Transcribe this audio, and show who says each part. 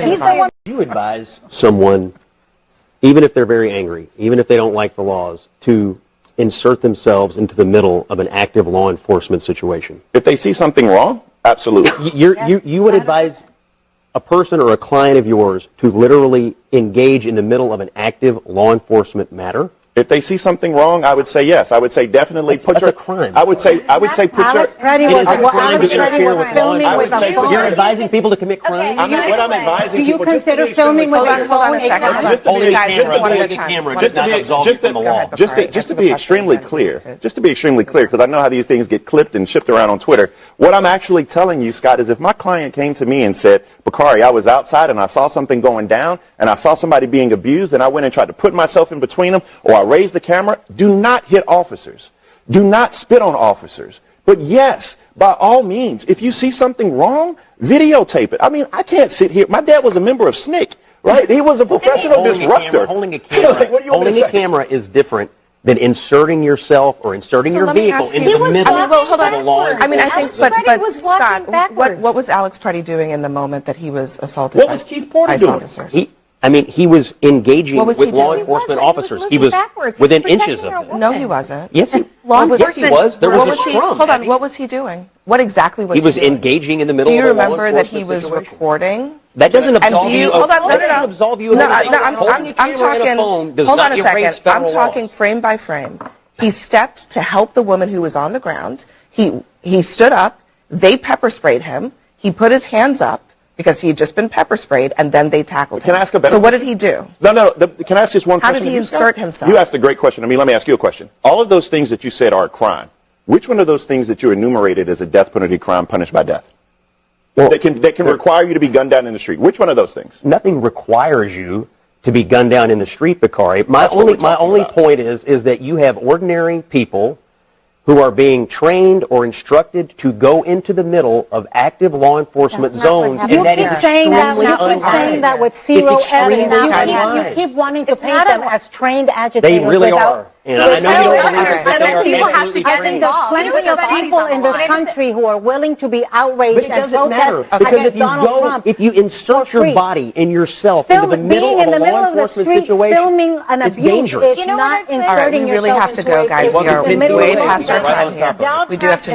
Speaker 1: continue.
Speaker 2: You advise someone, even if they're very angry, even if they don't like the laws, to insert themselves into the middle of an active law enforcement situation?
Speaker 3: If they see something wrong, absolutely.
Speaker 2: You would advise a person or a client of yours to literally engage in the middle of an active law enforcement matter?
Speaker 3: If they see something wrong, I would say yes. I would say definitely
Speaker 2: that's a crime.
Speaker 3: I would say put
Speaker 2: Alex
Speaker 3: your.
Speaker 2: It is a crime to interfere with law enforcement. You're advising people to commit crimes.
Speaker 3: What I'm advising people.
Speaker 4: Do you consider filming with a phone?
Speaker 2: Holding a camera does not absolve you from the law.
Speaker 3: Just to be extremely clear, because I know how these things get clipped and shipped around on Twitter. What I'm actually telling you, Scott, is if my client came to me and said, Bakari, I was outside and I saw something going down and I saw somebody being abused and I went and tried to put myself in between them, or I raised the camera, do not hit officers. Do not spit on officers. But yes, by all means, if you see something wrong, videotape it. I mean, I can't sit here. My dad was a member of SNCC, right? He was a professional disruptor.
Speaker 2: Holding a camera is different than inserting yourself or inserting your vehicle into the middle of a law enforcement.
Speaker 1: I mean, I think, but Scott, what was Alex Putty doing in the moment that he was assaulted by ICE officers?
Speaker 2: He was engaging with law enforcement officers. He was within inches of them.
Speaker 1: No, he wasn't.
Speaker 2: Yes, he was. There was a scrum.
Speaker 1: Hold on. What was he doing? What exactly was he doing?
Speaker 2: He was engaging in the middle of a law enforcement situation.
Speaker 1: Do you remember that he was recording?
Speaker 2: That doesn't absolve you.
Speaker 1: Hold on,
Speaker 2: that doesn't absolve you of anything.
Speaker 1: I'm talking. Hold on a second. I'm talking frame by frame. He stepped to help the woman who was on the ground. He stood up. They pepper sprayed him. He put his hands up because he had just been pepper sprayed, and then they tackled him.
Speaker 3: Can I ask a better
Speaker 1: So what did he do?
Speaker 3: No. Can I ask just one question?
Speaker 1: How did he insert himself?
Speaker 3: You asked a great question. Let me ask you a question. All of those things that you said are a crime. Which one of those things that you enumerated as a death penalty crime punished by death? Well, that can require you to be gunned down in the street. Which one of those things?
Speaker 2: Nothing requires you to be gunned down in the street, Bakari. My only point is that you have ordinary people who are being trained or instructed to go into the middle of active law enforcement zones, and that is extremely unwise.
Speaker 4: You keep saying that with zero evidence. You keep wanting to paint them as trained agitators.
Speaker 2: They really are. And I know you don't believe it, but they are absolutely
Speaker 4: I think there's plenty of people in this country who are willing to be outraged and protest against Donald Trump.
Speaker 2: If you insert your body and yourself into the middle of a law enforcement situation,
Speaker 4: filming an abuse,
Speaker 2: dangerous.
Speaker 4: It's not inserting yourself.
Speaker 1: All right, we really have to go, guys. We are way past our time here. We do have to.